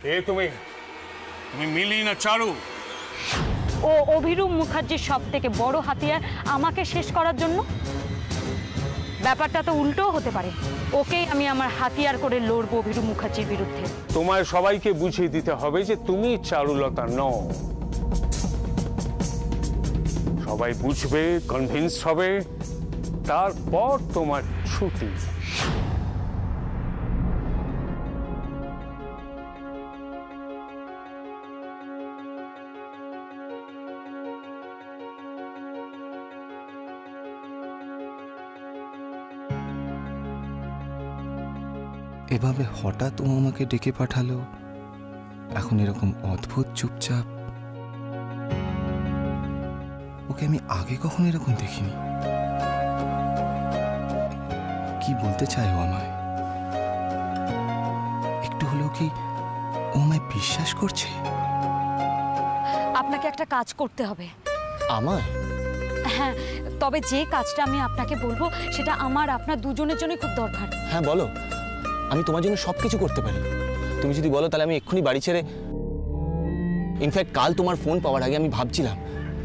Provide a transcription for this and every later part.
কে তুমি? তুমি মিলি না চারু? ও অভিরূপ মুখার্জির সব থেকে বড় হাতিয়ার আমাকে শেষ করার জন্য। ব্যাপারটা তো উল্টোও হতে পারে, ওকেই আমি আমার হাতিয়ার করে লড়বো অভিরূপ মুখার্জির বিরুদ্ধে। তোমায় সবাইকে বুঝিয়ে দিতে হবে যে তুমি চারুলতা নও। সবাই বুঝবে, কনভিন্স হবে, তারপর তোমার ছুটি। এভাবে হঠাৎ ও আমাকে ডেকে পাঠালো, এখন এরকম অদ্ভুত চুপচাপ। ওকে আমি আগে কখনো এরকম দেখিনি। কি বলতে চায় ও আমায়? একটু হলেও কি ও আমায় বিশ্বাস করছে? আপনাকে একটা কাজ করতে হবে। আমার? হ্যাঁ, তবে যে কাজটা আমি আপনাকে বলবো সেটা আমার আপনার দুজনের জন্য খুব দরকার। হ্যাঁ বলো, আমি তোমার জন্য সবকিছু করতে পারি। তুমি যদি বলো তাহলে আমি এক্ষুনি বাড়ি ছেড়ে, ইনফ্যাক্ট কাল তোমার ফোন পাওয়ার আগে আমি ভাবছিলাম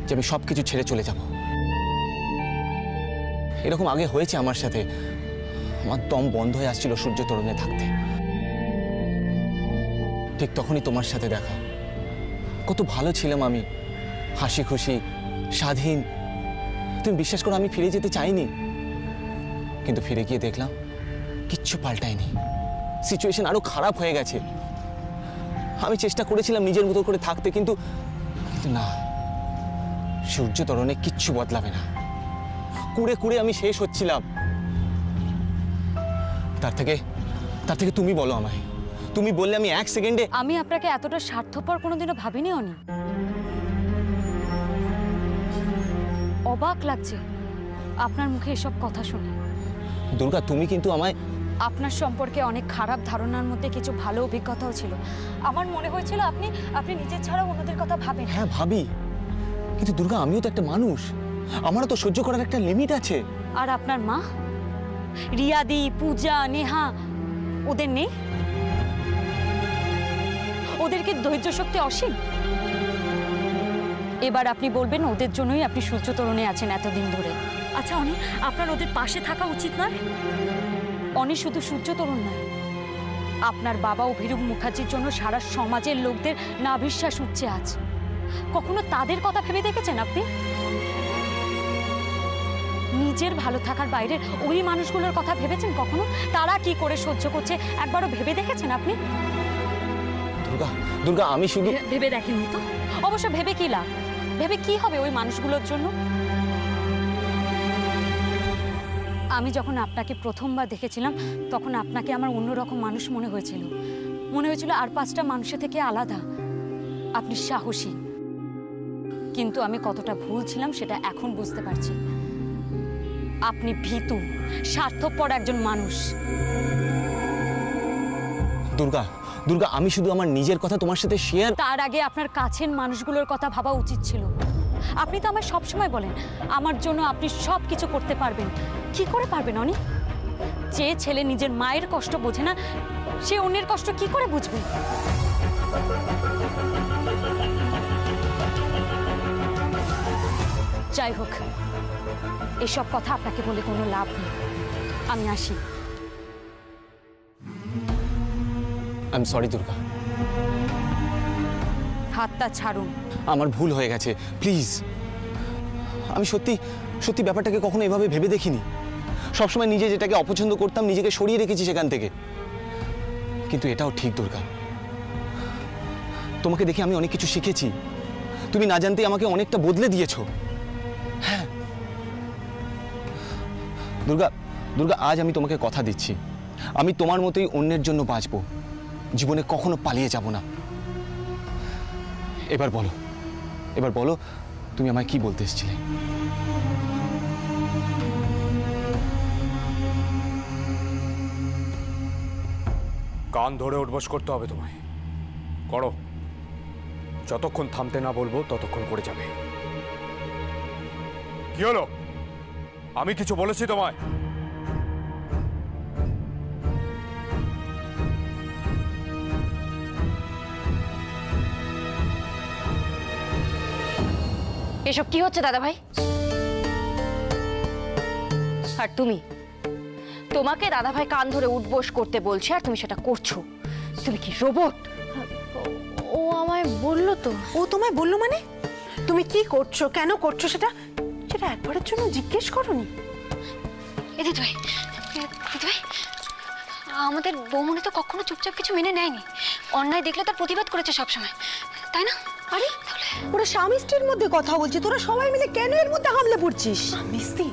যে আমি সবকিছু ছেড়ে চলে যাব। এরকম আগে হয়েছে আমার সাথে। আমার দম বন্ধ হয়ে আসছিল সূর্য তরুণে থাকতে, ঠিক তখনই তোমার সাথে দেখা। কত ভালো ছিলাম আমি, হাসি খুশি, স্বাধীন। তুমি বিশ্বাস করো আমি ফিরে যেতে চাইনি, কিন্তু ফিরে গিয়ে দেখলাম কিচ্ছু পাল্টায়নি। সিচুয়েশন আরো খারাপ হয়ে গেছে। আমি চেষ্টা করেছিলাম নিজের মতো করে থাকতে, কিন্তু না, সূর্য তরণে কিচ্ছু বদলাবে না। কুড়ে কুড়ে আমি শেষ হচ্ছিলাম। তার থেকে তুমি বলো আমায়, তুমি বললে আমি এক সেকেন্ডে। আমি আপনাকে এতটা স্বার্থপর কোনোদিনও ভাবিনি অনি। অবাক লাগছে আপনার মুখে এসব কথা শুনে। দুর্গা, তুমি কিন্তু আমায়, আপনার সম্পর্কে অনেক খারাপ ধারণার মধ্যে কিছু ভালো অভিজ্ঞতাও ছিল। আমার মনে হয়েছিল আপনি নিজের ছাড়া অন্যদের কথা ভাবেন। হ্যাঁ ভাবি, কিন্তু দুর্গা আমিও তো একটা মানুষ, আমারও তো সহ্য করার একটা লিমিট আছে। আর আপনার মা, রিয়াদি, পূজা, নেহা, ওদের নেই? ওদেরকে ধৈর্য শক্তি অসীম। এবার আপনি বলবেন ওদের জন্যই আপনি সূর্য তরুণে আছেন এতদিন ধরে। আচ্ছা অনি, আপনার ওদের পাশে থাকা উচিত নয়? অনি শুধু সূর্য তরুণ নয়, আপনার বাবা অভিরূপ মুখার্জির জন্য সারা সমাজের লোকদের নাভিশ্বাস উঠছে আজ। কখনো তাদের কথা ভেবে দেখেছেন আপনি? নিজের ভালো থাকার বাইরে ওই মানুষগুলোর কথা ভেবেছেন কখনো? তারা কি করে সহ্য করছে একবারও ভেবে দেখেছেন আপনি? দুর্গা, দুর্গা আমি শুধু ভেবে দেখেননি তো? অবশ্য ভেবে কি লাভ? ভেবে কি হবে ওই মানুষগুলোর জন্য? আমি যখন আপনাকে প্রথমবার দেখেছিলাম তখন আপনাকে আমার অন্যরকম মানুষ মনে হয়েছিল। মনে হয়েছিল আর 5টা মানুষের থেকে আলাদা। আপনি সাহসী, কিন্তু আমি কতটা ভুল ছিলাম সেটা এখন বুঝতে পারছি। আপনি ভীতু, স্বার্থপর একজন মানুষ। দুর্গা, দুর্গা আমি শুধু আমার নিজের কথা তোমার সাথে শেয়ার। তার আগে আপনার কাছের মানুষগুলোর কথা ভাবা উচিত ছিল। আপনি তো আমায় সবসময় বলেন আমার জন্য আপনি সব কিছু করতে পারবেন। কি করে পারবেন অনি? যে ছেলে নিজের মায়ের কষ্ট বোঝে না সে অন্যের কষ্ট কি করে বুঝবে? যাই হোক, এসব কথা আপনাকে বলে কোনো লাভ নেই। আমি আসি। I am sorry Durga. হাতটা ছাড়ুন। আমার ভুল হয়ে গেছে, প্লিজ। আমি সত্যি সত্যি ব্যাপারটাকে কখনো এভাবে ভেবে দেখিনি। সবসময় নিজে যেটাকে অপছন্দ করতাম নিজেকে সরিয়ে রেখেছি সেখান থেকে। কিন্তু এটাও ঠিক দুর্গা, তোমাকে দেখে আমি অনেক কিছু শিখেছি। তুমি না জানতেই আমাকে অনেকটা বদলে দিয়েছো। হ্যাঁ দুর্গা, দুর্গা আজ আমি তোমাকে কথা দিচ্ছি, আমি তোমার মতোই অন্যের জন্য বাঁচবো। জীবনে কখনো পালিয়ে যাব না। এবার বলো তুমি আমায় কি বলতে এসেছিলে? কান ধরে উঠবস করতে হবে তোমায়। করো। যতক্ষণ থামতে না বলবো ততক্ষণ করে যাবে। কি হলো? আমি কিছু বলেছি তোমায়? এসব কি হচ্ছে দাদা ভাই? আর তুমি, তোমাকে দাদা ভাই কান ধরে উঠবোস করতে বলছে আর তুমি সেটা করছো। তুমি কি রোবট? ও আমায় বললো তো। ও তোমায় বললো মানে? তুমি কি করছো, কেন করছো সেটা সেটা একবারের জন্য জিজ্ঞেস করোনি? দিদি ভাই, দিদি ভাই, আমাদের বৌমনি তো কখনো চুপচাপ কিছু মেনে নেয়নি। অন্যায় দেখলে তার প্রতিবাদ করেছে সবসময়, তাই না? আরে ওরা স্বামী স্ত্রীর মধ্যে কথা বলছে, তোরা সবাই মিলে কেন এর মধ্যে হামলে পড়ছিস? মিস্তি,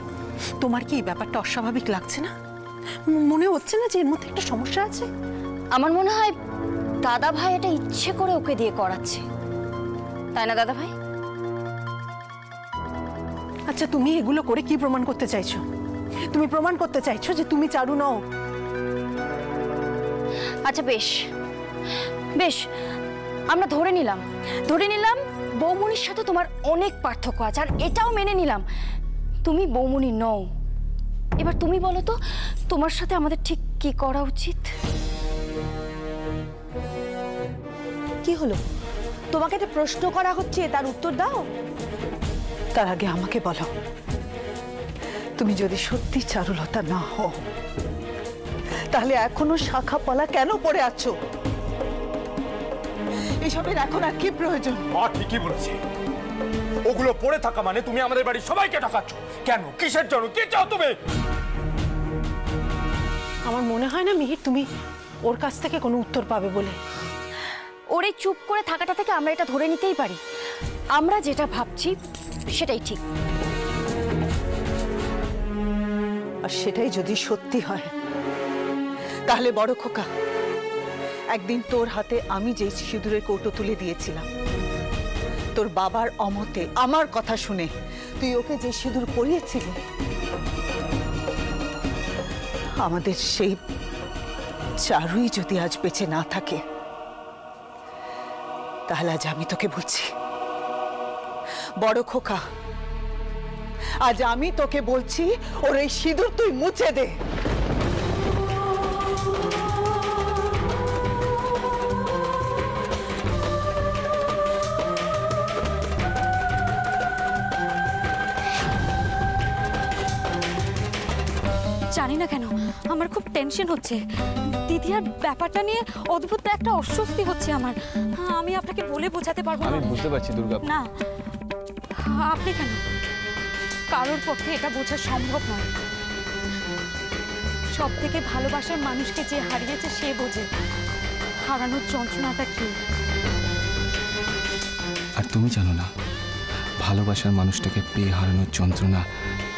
তোমার কি এই ব্যাপারটা অস্বাভাবিক লাগছে না? মনে হচ্ছে না যে এর মধ্যে একটা সমস্যা আছে? আমার মনে হয় দাদা ভাই এটা ইচ্ছে করে ওকে দিয়ে করাচ্ছে, তাই না দাদা ভাই? আচ্ছা, তুমি এগুলো করে কি প্রমাণ করতে চাইছো? তুমি প্রমাণ করতে চাইছো যে তুমি চারু নও? আচ্ছা বেশ বেশ, আমরা ধরে নিলাম বৌমনির সাথে তোমার অনেক পার্থক্য আছে, আর এটাও মেনে নিলাম তুমি বৌমনি নও। এবার তুমি বলো তো, তোমার সাথে আমাদের ঠিক কি করা উচিত? কি হলো? তোমাকে যে প্রশ্ন করা হচ্ছে তার উত্তর দাও। তার আগে আমাকে বলো, তুমি যদি সত্যি চারুলতা না হও তাহলে এখনো শাখা পলা কেন পড়ে আছো? এসবের এখন আর কি প্রয়োজন? মা ঠিকই বলেছে, ওগুলো পড়ে থাকা মানে তুমি আমাদের বাড়ির সবাইকে ঠকাচ্ছ। কেন, কিসের জন্য, কি চাও তুমি? আমার মনে হয় না মিহির তুমি ওর কাছ থেকে কোনো উত্তর পাবে বলে। ওরে চুপ করে থাকাটা থেকে আমরা এটা ধরে নিতেই পারি, আমরা যেটা ভাবছি সেটাই ঠিক। আর সেটাই যদি সত্যি হয় তাহলে বড় খোকা, একদিন তোর হাতে আমি যে সিঁদুরের কৌটো তুলে দিয়েছিলাম, তোর বাবার অমতে আমার কথা শুনে তুই ওকে যে সিঁদুর পরিয়েছিলি, আমাদের সেই চারুই যদি আজ বেঁচে না থাকে, তাহলে আজ আমি তোকে বলছি, বড় খোকা, আজ আমি তোকে বলছি ওর এই সিঁদুর তুই মুছে দে। জানি না কেন আমার খুব টেনশন হচ্ছে দিদি, আর ব্যাপারটা নিয়ে অদ্ভুত একটা অস্বস্তি হচ্ছে আমার। আমি আপনাকে বলে বোঝাতে পারবো না। আমি বুঝতে পারছি দুর্গা। না, আপনি কেন? কারোর পক্ষে এটা বোঝা সম্ভব নয়। সব থেকে ভালোবাসার মানুষকে যে হারিয়েছে সে বোঝে হারানোর যন্ত্রণাটা কি। আর তুমি জানো না ভালোবাসার মানুষটাকে পেয়ে হারানোর যন্ত্রণা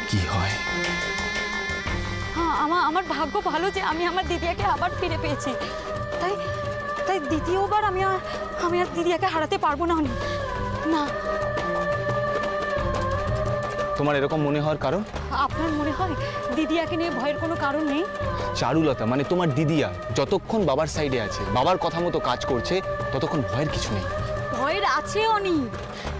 কি হয়। হ্যাঁ, আমার ভাগ্য ভালো যে আমি আমার দিদিয়াকে আবার ফিরে পেয়েছি। তাই তাই দ্বিতীয়বার আমি আর দিদিয়াকে হারাতে পারবো না। না। তোমার এরকম মনে হওয়ার কারণ? আপনার মনে হয় দিদিয়াকে নিয়ে ভয়ের কোনো কারণ নেই? চারুলতা মানে তোমার দিদিয়া যতক্ষণ বাবার সাইডে আছে, বাবার কথা মতো কাজ করছে, ততক্ষণ ভয়ের কিছু নেই। ভয়ের আছে অনেক।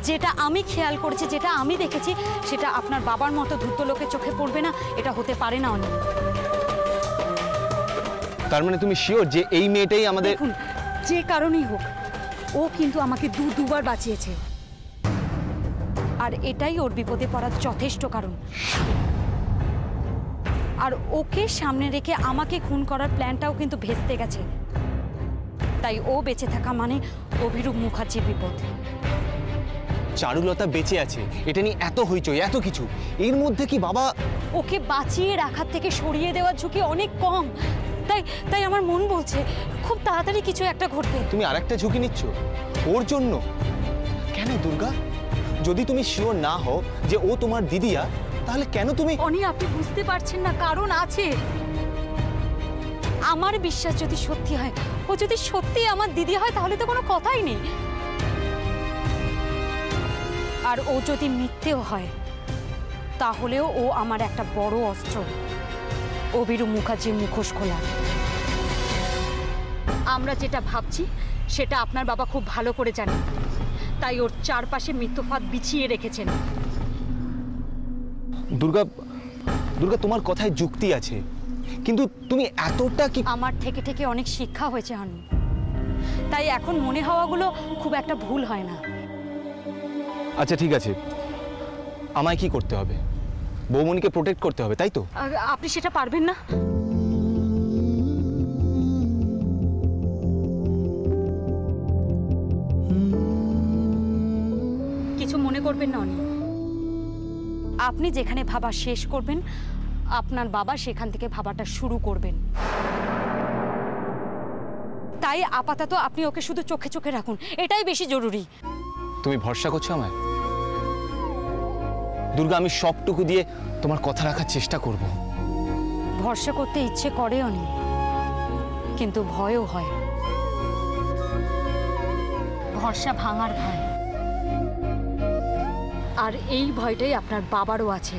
যেটা আমি খেয়াল করেছি, যেটা আমি দেখেছি, সেটা আপনার বাবার মতো ধূর্ত লোকের চোখে পড়বে না, এটা হতে পারে না অনেক। তার মানে তুমি শিওর যে এই মেয়েটাই আমাদের? দেখুন, যে কারণেই হোক, ও কিন্তু আমাকে দুবার বাঁচিয়েছে, আর এটাই ওর বিপদে পড়ার যথেষ্ট কারণ। আর ওকে সামনে রেখে আমাকে খুন করার প্ল্যানটাও কিন্তু ভেস্তে গেছে। তাই ও বেঁচে থাকা মানে অভিরূপ মুখার্জির বিপদ। চারুলতা বেঁচে আছে এটা নিয়ে এত হইচই, এত কিছু, এর মধ্যে কি বাবা? ওকে বাঁচিয়ে রাখার থেকে সরিয়ে দেওয়ার ঝুঁকি অনেক কম। তাই আমার মন বলছে খুব তাড়াতাড়ি কিছু একটা ঘটবে। তুমি আরেকটা ঝুঁকি নিচ্ছ ওর জন্য? কেন দুর্গা? যদি তুমি শিওর না হও যে ও তোমার দিদিয়া, তাহলে কেন তুমি? আপনি বুঝতে পারছেন না, কারণ আছে। আমার বিশ্বাস যদি সত্যি হয়, ও যদি সত্যি আমার দিদি হয়, তাহলে তো কোনো কথাই নেই। আর ও যদি মিথ্যেও হয়, তাহলেও ও আমার একটা বড় অস্ত্র, অভিরূপ মুখার্জির মুখোশ খোলা। আমরা যেটা ভাবছি সেটা আপনার বাবা খুব ভালো করে জানেন, তাই ওর চারপাশে মৃত্যুফাঁদ বিছিয়ে রেখেছেন। দুর্গা, তোমার কথায় যুক্তি আছে, কিন্তু তুমি এতটা কি? আমার থেকে অনেক শিক্ষা হয়েছে হানু, তাই এখন মনে হওয়াগুলো খুব একটা ভুল হয় না। আচ্ছা ঠিক আছে, আমায় কি করতে হবে? বৌমনিকে প্রোটেক্ট করতে হবে, তাই তো? আর আপনি সেটা পারবেন না? কিছু মনে করবেন না অনি। আপনি যেখানে ভাবা শেষ করবেন, আপনার বাবা সেখান থেকে ভাবাটা শুরু করবেন। তাই আপাতত আপনি ওকে শুধু চোখে চোখে রাখুন, এটাই বেশি জরুরি। তুমি ভরসা করছো আমায়? দুর্গা, আমি সবটুকু দিয়ে তোমার কথা রাখার চেষ্টা করব। ভরসা করতে ইচ্ছে করে অনি, কিন্তু ভয়ও হয়। ভরসা ভাঙার ভয়। আর এই ভয়টাই আপনার বাবারও আছে।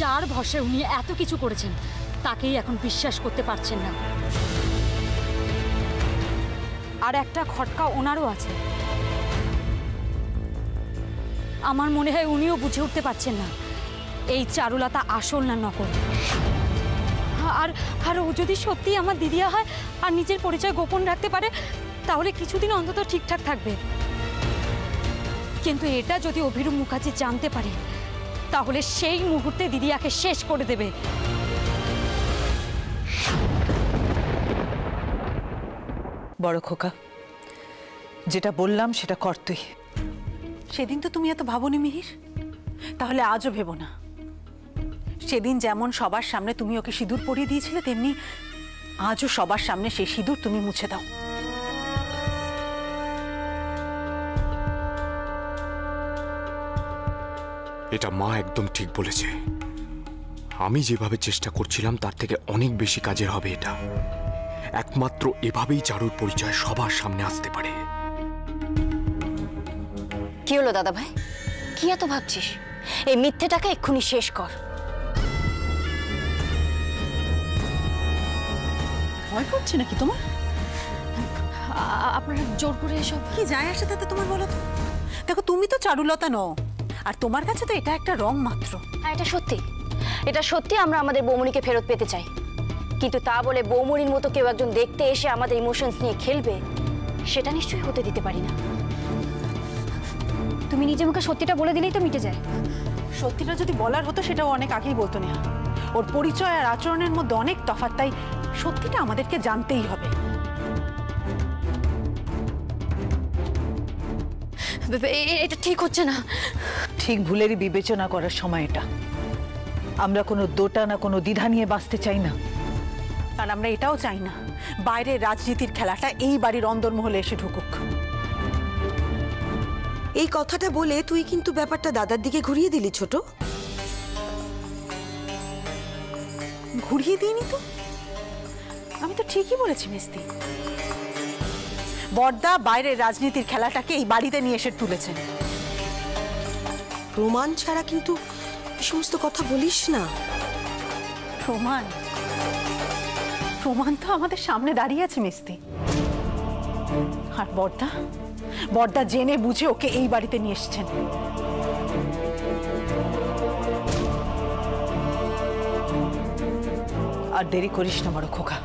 যার ভরসায় উনি এত কিছু করেছেন, তাকেই এখন বিশ্বাস করতে পারছেন না। আর একটা খটকা ওনারও আছে। আমার মনে হয় উনিও বুঝে উঠতে পারছেন না এই চারুলতা আসল না নকল। আর ও যদি সত্যি আমার দিদিয়া হয় আর নিজের পরিচয় গোপন রাখতে পারে, তাহলে কিছুদিন অন্তত ঠিকঠাক থাকবে। কিন্তু এটা যদি অভিরূপ মুখার্জি জানতে পারে, তাহলে সেই মুহূর্তে দিদিয়াকে শেষ করে দেবে। বড় খোকা, যেটা বললাম সেটা কর তুই। সেদিন তো তুমি এত ভাবনি মিহির, তাহলে আজও ভেবো না। সেদিন যেমন সবার সামনে তুমি ওকে সিঁদুর পরিয়ে দিয়েছিলে, তেমনি আজও সবার সামনে সেই সিঁদুর তুমি মুছে দাও। এটা মা একদম ঠিক বলেছে। আমি যেভাবে চেষ্টা করছিলাম তার থেকে অনেক বেশি কাজের হবে এটা। একমাত্র এভাবেই চারুর পরিচয় সবার সামনে আসতে পারে। কি হলো দাদা ভাই, কি এত ভাবছিস? এই মিথ্যেটাকে এক্ষুনি শেষ কর। ভয় করছে নাকি তোমার? আপনারা জোর করে এসব কি যায় আসে তাতে তোমার, বলো তো? দেখো, তুমি তো চারুলতা নও, আর তোমার কাছে তো এটা একটা রং মাত্র। হ্যাঁ, এটা সত্যি। এটা সত্যি আমরা আমাদের বৌমনিকে ফেরত পেতে চাই, কিন্তু তা বলে বৌমনির মতো কেউ একজন দেখতে এসে আমাদের ইমোশনস নিয়ে খেলবে, সেটা নিশ্চয়ই হতে দিতে পারি না। তুমি নিজে মুখে সত্যিটা বলে দিলেই তো মিটে যায়। সত্যিটা যদি বলার হতো সেটাও অনেক আগেই বলতো নেহা। ওর পরিচয় আর আচরণের মধ্যে অনেক তফাৎ, তাই সত্যিটা আমাদেরকে জানতেই হবে। এটা ঠিক হচ্ছে না। ঠিক ভুলেরই বিবেচনা করার সময় এটা। আমরা কোনো দোটা না কোনো দ্বিধা নিয়ে বাঁচতে চাই না। আর আমরা এটাও চাই না বাইরের রাজনীতির খেলাটা এই বাড়ির অন্দরমহলে এসে ঢুকুক। এই কথাটা বলে তুই কিন্তু ব্যাপারটা দাদার দিকে ঘুরিয়ে দিলি ছোট। ঘুরিয়ে দিইনি তো, আমি তো ঠিকই বলেছি মিস্তি। বড়দা বাইরের রাজনীতির খেলাটাকে এই বাড়িতে নিয়ে এসে তুলেছেন। প্রমাণ ছাড়া কিন্তু এই সমস্ত কথা বলিস না। প্রমাণ? প্রমাণ তো আমাদের সামনে দাঁড়িয়ে আছে মিস্তি। আর বড়দা জেনে বুঝে ওকে এই বাড়িতে নিয়ে এসেছেন। আর দেরি করিস না বড় খোকা,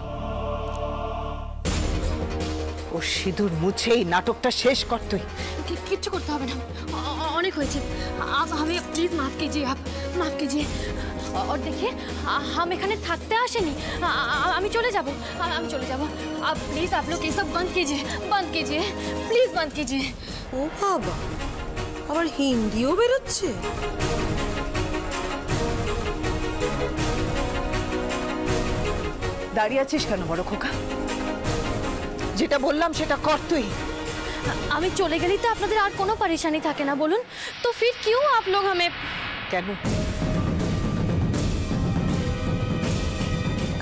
ও সিঁদুর মুছেই নাটকটা শেষ কর তুই। किच्छु करते হবে না, অনেক হয়েছে। आप हमें प्लीज माफ कीजिए, आप माफ कीजिए। और देखिए, हम এখানে থাকতে আসেনি, আমি চলে যাব। आप प्लीज आप लोग ये सब बंद कीजिए, प्लीज बंद कीजिए। ও বাবা, আবার হিন্দিও বেরোচ্ছে। দাঁড়িয়ে আছিস কেন বড় খোকা? যেটা বললাম সেটা কর তুই। আমি চলে গেলেই তো আপনাদের আর কোনো পরেশানি থাকে না, বলুন তো फिर क्यों आप लोग हमें? কেন?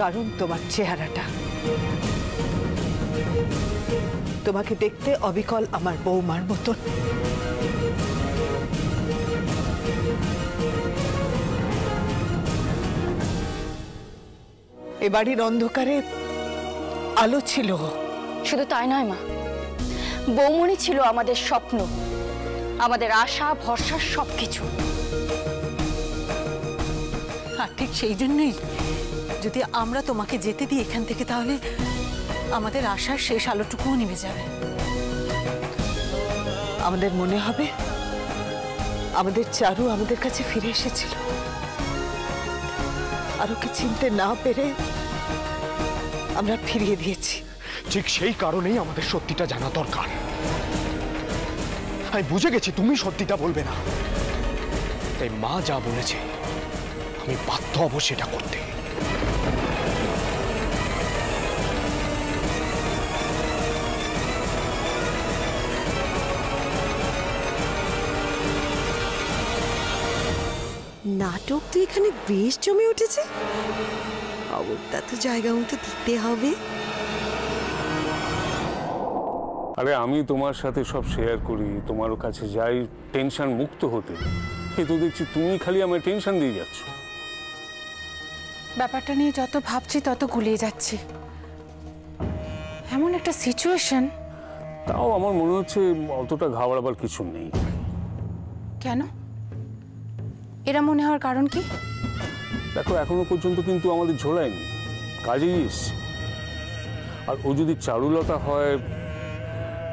কারণ তোমার চেহারাটা, তোমাকে দেখতে অবিকল আমার বৌমার মতন। এ বাড়ির অন্ধকারে আলো ছিল। শুধু তাই নয় মা, বৌমনি ছিল আমাদের স্বপ্ন, আমাদের আশা ভরসার সবকিছু। আর ঠিক সেই জন্যই যদি আমরা তোমাকে যেতে দিই এখান থেকে, তাহলে আমাদের আশার শেষ আলোটুকুও নিভে যাবে। আমাদের মনে হবে আমাদের চারু আমাদের কাছে ফিরে এসেছিল। আর ওকে চিনতে না পেরে আমরা ফিরিয়ে দিয়েছি। ঠিক সেই কারণেই আমাদের সত্যিটা জানা দরকার। আমি বুঝে গেছি তুমি সত্যিটা বলবে না, তাই মা যা বলেছে আমি বাধ্য হব সেটা করতে। নাটক তো এখানে বেশ জমে উঠেছে, খবরটা তো জায়গা মতো দিতে হবে। আরে আমি তোমার সাথে সব শেয়ার করি, তোমার কাছে যাই টেনশন মুক্ত হতে, কিন্তু দেখছি তুমি খালি আমার টেনশন দিয়ে যাচ্ছ। ব্যাপারটা নিয়ে যত ভাবছি তত গুলিয়ে যাচ্ছি। এমন একটা সিচুয়েশন। তাও আমার মনে হচ্ছে অতটা ঘাবড়াবার কিছু নেই। কেন? এরা মনে হওয়ার কারণ কি? দেখো এখনো পর্যন্ত কিন্তু আমাদের ঝোলায়নি, কাজেই এসছে। আর ও যদি চারুলতা হয়,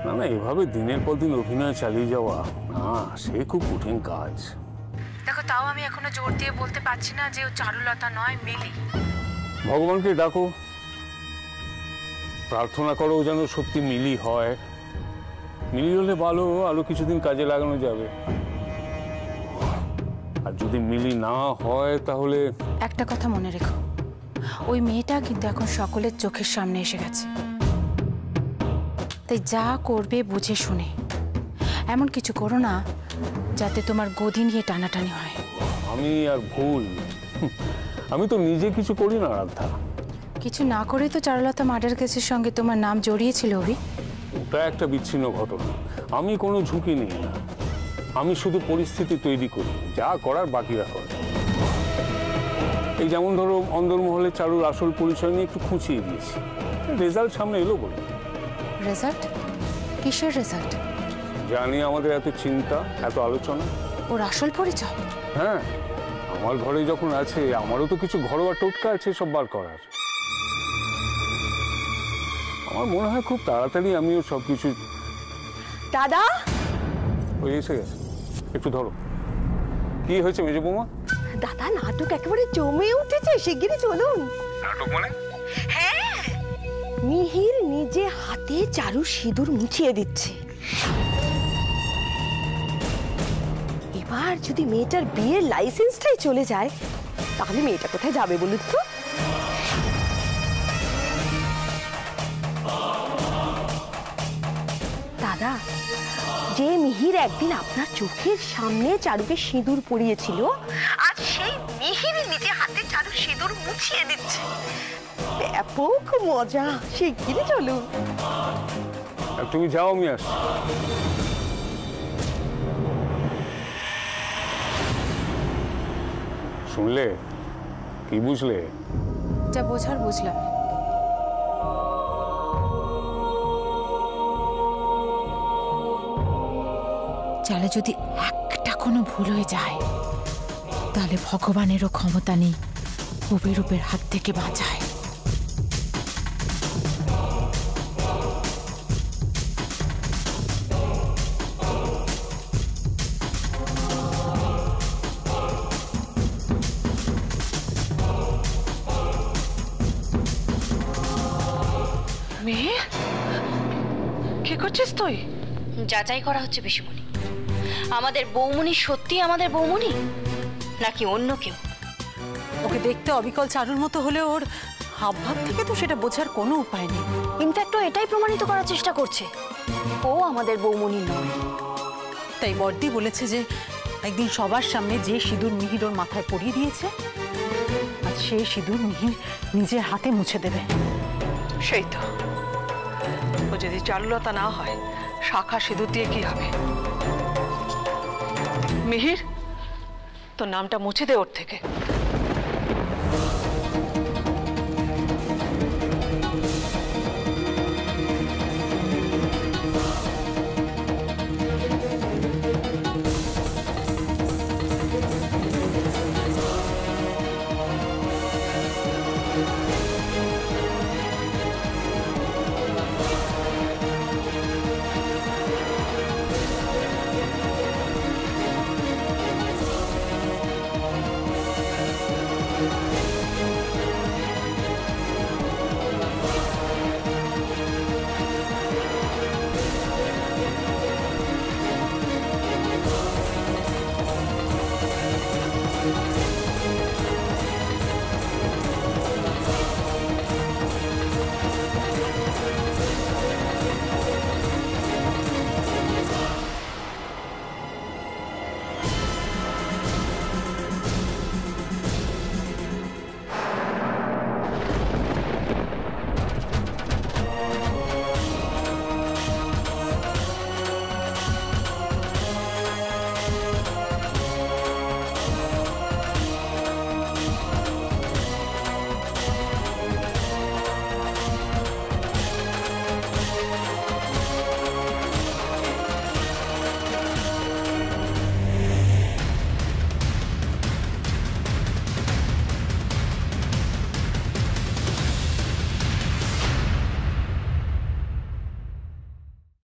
না না এভাবে দিনের পর দিন অভিনয় চালিয়ে যাওয়া না, সে খুব কঠিন কাজ। দেখো তাও আমি এখনো জোর দিয়ে বলতে পারছি না যে ও চারুলতা নয়, মিলি। ভগবানকে ডাকো, প্রার্থনা করো যেন সত্যি মিলি হয়। মিলি হলে ভালো, আরো কিছুদিন কাজে লাগানো যাবে। আর যদি মিলি না হয় তাহলে একটা কথা মনে রেখো, ওই মেয়েটা কিন্তু এখন সকলের চোখের সামনে এসে গেছে। তাই যা করবে বুঝে শুনে, এমন কিছু করো না যাতে তোমার গদি নিয়ে টানাটানি হয়। আমি আর ভুল? আমি তো নিজে কিছু করি না রাধা। কিছু না করেই তো চারুলতা মার্ডার কেসের সঙ্গে তোমার নাম জড়িয়েছিল অভি। ওটা একটা বিচ্ছিন্ন ঘটনা, আমি কোনো ঝুঁকি নিই না। আমি শুধু পরিস্থিতি তৈরি করি, যা করার বাকিরা করে। এই যেমন ধরো অন্দরমহলে চারুর আসল পরিচয় নিয়ে একটু খুঁচিয়ে দিয়েছি, রেজাল্ট সামনে এলো বলে। রেজাল্ট? কিসের রেজাল্ট? জানি আমাদের এত চিন্তা, এত আলোচনা। ওর আসল পরিচয়? হ্যাঁ, আমার ঘরে যখন আছে, আমারও তো কিছু ঘরোয়া টোটকা আছে সব বার করার। আমার মনে হয় খুব তাড়াতাড়ি আমিও সবকিছু। দাদা, ওই এসে গেছে, একটু ধরো। কি হয়েছে মেজো বৌমা? দাদা নাটক একেবারে জমে উঠেছে, শিগগিরই চলুন। নাটক মানে? হ্যাঁ, মিহির নিজে হাতে চারু সিঁদুর মুছিয়ে দিচ্ছে। এবার যদি মেয়েটার বিয়ের লাইসেন্সটাই চলে যায়, তাহলে মেয়েটা কোথায় যাবে বলুন তো? দাদা, যে মিহির একদিন আপনার চোখের সামনে চারুকে সিঁদুর পরিয়েছিল, আজ সেই মিহিরই নিজে হাতে চারু সিঁদুর মুছিয়ে দিচ্ছে। ব্যাপক মজা, শিগগিরই চলুন। তুমি যাও, আমি আসছি। শুনলে? কি বুঝলে? যা বোঝার বুঝলাম। চালে যদি একটা কোনো ভুল হয়ে যায়, তাহলে ভগবানেরও ক্ষমতা নেই অভিরূপের হাত থেকে বাঁচায়। মেয়ে, কি করছিস তুই? যাচাই করা হচ্ছে পিসিমণি, আমাদের বৌমণি সত্যি আমাদের বৌমণি নাকি অন্য কেউ। ওকে দেখতে অবিকল চারুর মতো হলে ওর হাবভাব থেকে তো সেটা বোঝার কোনো উপায় নেই। ইনফ্যাক্ট ও এটাই প্রমাণিত করার চেষ্টা করছে ও আমাদের বৌমণি নয়। তাই বড়দি বলেছে যে একদিন সবার সামনে যে সিঁদুর মিহির ওর মাথায় পরিয়ে দিয়েছে, আজ সেই সিঁদুর মিহির নিজের হাতে মুছে দেবে। সেই তো, ও যদি চারুলতা না হয়, শাখা সিঁদুর দিয়ে কি হবে? মিহির, তোর নামটা মুছে দে ওর থেকে।